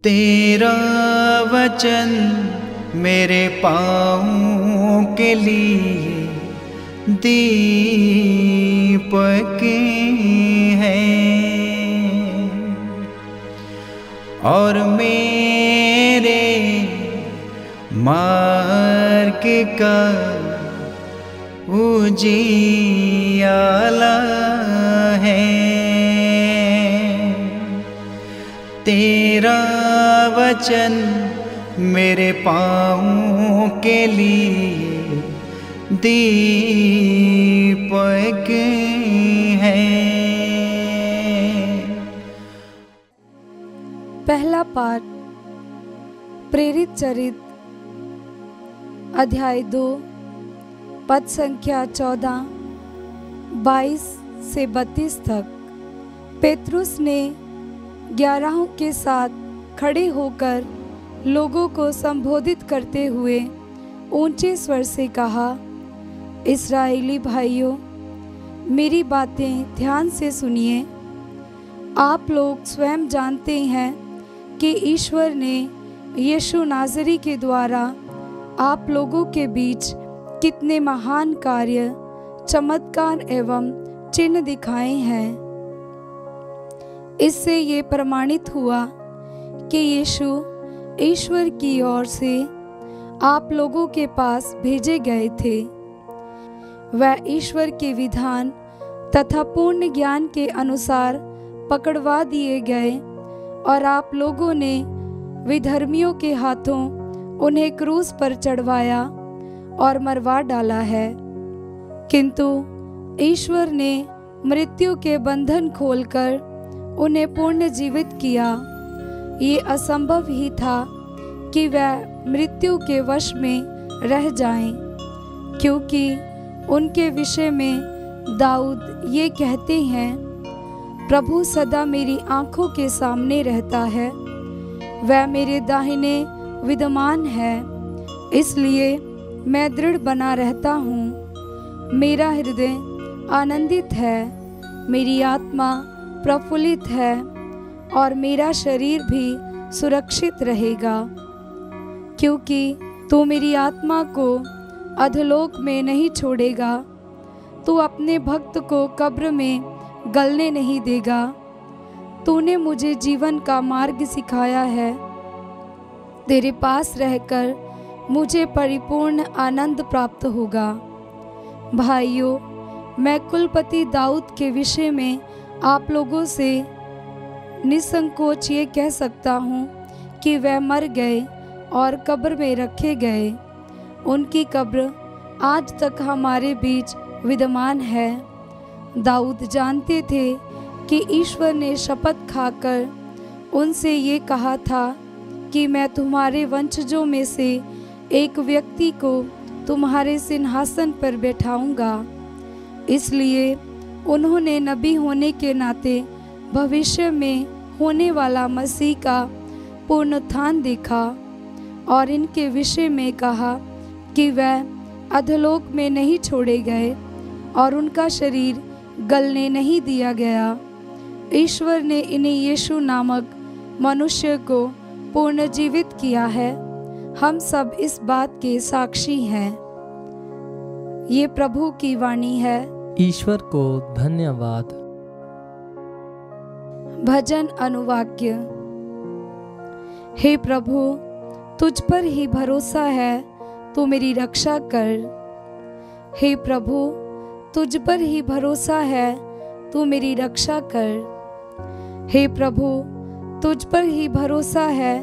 तेरा वचन मेरे पाँव के लिए दीपक है और मेरे मार्ग का उजियाला है। तेरा वचन मेरे पाँव के लिए दीपक है। पहला पाठ प्रेरित चरित अध्याय 2 पद संख्या 14, 22 से 32 तक। पेतरुस ने 11 के साथ खड़े होकर लोगों को संबोधित करते हुए ऊंचे स्वर से कहा, इस्राएली भाइयों, मेरी बातें ध्यान से सुनिए। आप लोग स्वयं जानते हैं कि ईश्वर ने यीशु नाज़री के द्वारा आप लोगों के बीच कितने महान कार्य, चमत्कार एवं चिन्ह दिखाए हैं। इससे ये प्रमाणित हुआ कि यीशु ईश्वर की ओर से आप लोगों के पास भेजे गए थे। वह ईश्वर के विधान तथा पूर्ण ज्ञान के अनुसार पकड़वा दिए गए और आप लोगों ने विधर्मियों के हाथों उन्हें क्रूस पर चढ़वाया और मरवा डाला है। किंतु ईश्वर ने मृत्यु के बंधन खोलकर उन्हें पुनः जीवित किया। ये असंभव ही था कि वह मृत्यु के वश में रह जाएं, क्योंकि उनके विषय में दाऊद ये कहते हैं, प्रभु सदा मेरी आंखों के सामने रहता है, वह मेरे दाहिने विद्यमान है, इसलिए मैं दृढ़ बना रहता हूँ। मेरा हृदय आनंदित है, मेरी आत्मा प्रफुल्लित है और मेरा शरीर भी सुरक्षित रहेगा, क्योंकि तू मेरी आत्मा को अधोलोक में नहीं छोड़ेगा। तू अपने भक्त को कब्र में गलने नहीं देगा। तूने मुझे जीवन का मार्ग सिखाया है। तेरे पास रहकर मुझे परिपूर्ण आनंद प्राप्त होगा। भाइयों, मैं कुलपति दाऊद के विषय में आप लोगों से निसंकोच ये कह सकता हूँ कि वह मर गए और कब्र में रखे गए। उनकी कब्र आज तक हमारे बीच विद्यमान है। दाऊद जानते थे कि ईश्वर ने शपथ खाकर उनसे ये कहा था कि मैं तुम्हारे वंशजों में से एक व्यक्ति को तुम्हारे सिंहासन पर बैठाऊंगा। इसलिए उन्होंने नबी होने के नाते भविष्य में होने वाला मसीह का पुनरुत्थान देखा और इनके विषय में कहा कि वह अधोलोक में नहीं छोड़े गए और उनका शरीर गलने नहीं दिया गया। ईश्वर ने इन्हें यीशु नामक मनुष्य को पुनर्जीवित किया है। हम सब इस बात के साक्षी हैं। ये प्रभु की वाणी है। ईश्वर को धन्यवाद। भजन अनुवाक्य। हे प्रभु, तुझ पर ही भरोसा है, तू मेरी रक्षा कर। हे प्रभु, तुझ पर ही भरोसा है, तू मेरी रक्षा कर। हे प्रभु, तुझ पर ही भरोसा है,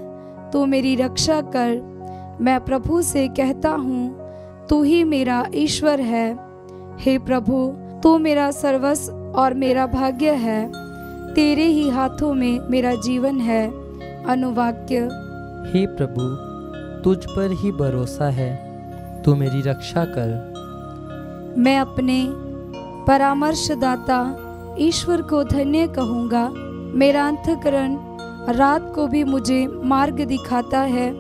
तू मेरी रक्षा कर। मैं प्रभु से कहता हूँ, तू ही मेरा ईश्वर है। हे प्रभु, तू मेरा सर्वस्व और मेरा भाग्य है। तेरे ही हाथों में मेरा जीवन है। अनुवाक्य। हे प्रभु, तुझ पर ही भरोसा है, तू मेरी रक्षा कर। मैं अपने परामर्शदाता ईश्वर को धन्य कहूँगा। मेरा अंतःकरण रात को भी मुझे मार्ग दिखाता है।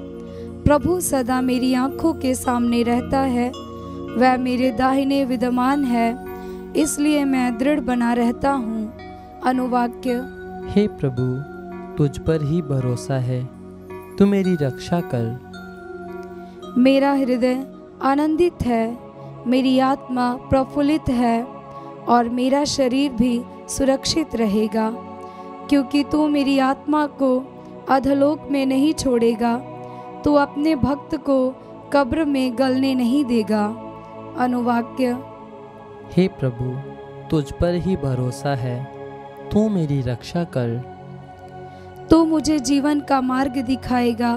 प्रभु सदा मेरी आंखों के सामने रहता है। वह मेरे दाहिने विद्यमान है, इसलिए मैं दृढ़ बना रहता हूँ। अनुवाक्य। हे प्रभु, तुझ पर ही भरोसा है, तू मेरी रक्षा कर। मेरा हृदय आनंदित है, मेरी आत्मा प्रफुल्लित है और मेरा शरीर भी सुरक्षित रहेगा, क्योंकि तू मेरी आत्मा को अधोलोक में नहीं छोड़ेगा, तू अपने भक्त को कब्र में गलने नहीं देगा। अनुवाक्य। हे प्रभु, तुझ पर ही भरोसा है, तू मेरी रक्षा कर। तू मुझे जीवन का मार्ग दिखाएगा,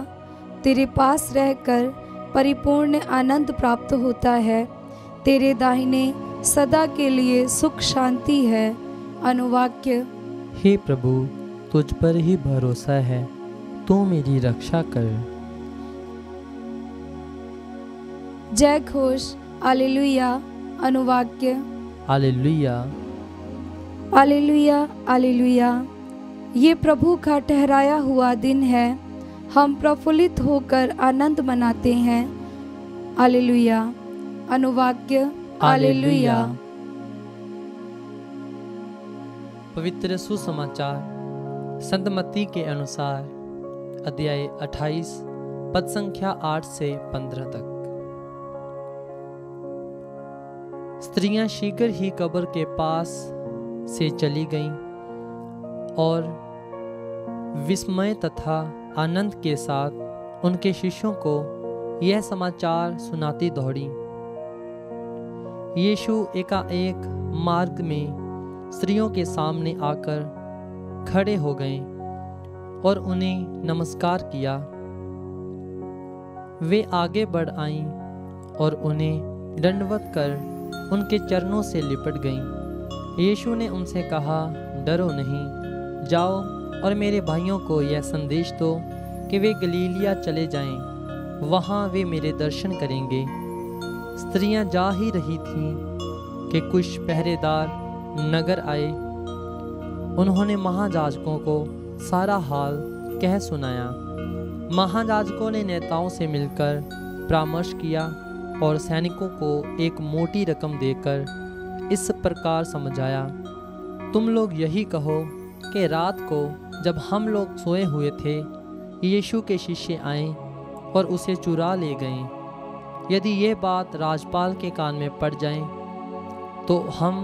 तेरे पास रहकर परिपूर्ण आनंद प्राप्त होता है, तेरे दाहिने सदा के लिए सुख शांति है। अनुवाक्य। हे प्रभु, तुझ पर ही भरोसा है, तू मेरी रक्षा कर। जय घोष हालेलुया। अनुवाक्य। हालेलुया। Hallelujah hallelujah. ये प्रभु का ठहराया हुआ दिन है, हम प्रफुल्लित होकर आनंद मनाते हैं। हालेलुया। अनुवाक्य। हालेलुया। पवित्र सुसमाचार संत मत्ती के अनुसार अध्याय 28 पद संख्या 8 से 15 तक। स्त्रियां शीघ्र ही कब्र के पास से चली गईं और विस्मय तथा आनंद के साथ उनके शिष्यों को यह समाचार सुनाती दौड़ी। यीशु एकाएक मार्ग में स्त्रियों के सामने आकर खड़े हो गए और उन्हें नमस्कार किया। वे आगे बढ़ आईं और उन्हें दंडवत कर उनके चरणों से लिपट गईं। यीशु ने उनसे कहा, डरो नहीं, जाओ और मेरे भाइयों को यह संदेश दो कि वे गलीलिया चले जाएं, वहाँ वे मेरे दर्शन करेंगे। स्त्रियां जा ही रही थीं कि कुछ पहरेदार नगर आए। उन्होंने महायाजकों को सारा हाल कह सुनाया। महायाजकों ने नेताओं से मिलकर परामर्श किया और सैनिकों को एक मोटी रकम देकर इस प्रकार समझाया, तुम लोग यही कहो कि रात को जब हम लोग सोए हुए थे, यीशु के शिष्य आए और उसे चुरा ले गए। यदि ये बात राजपाल के कान में पड़ जाए तो हम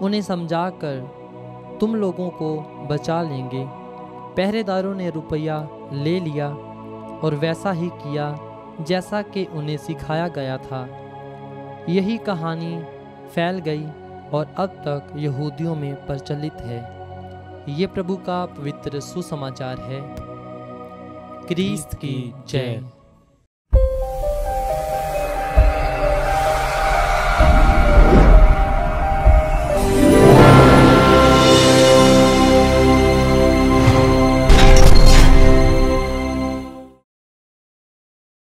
उन्हें समझाकर तुम लोगों को बचा लेंगे। पहरेदारों ने रुपया ले लिया और वैसा ही किया जैसा कि उन्हें सिखाया गया था। यही कहानी फैल गई और अब तक यहूदियों में प्रचलित है। ये प्रभु का पवित्र सुसमाचार है। क्रिस्त की जय।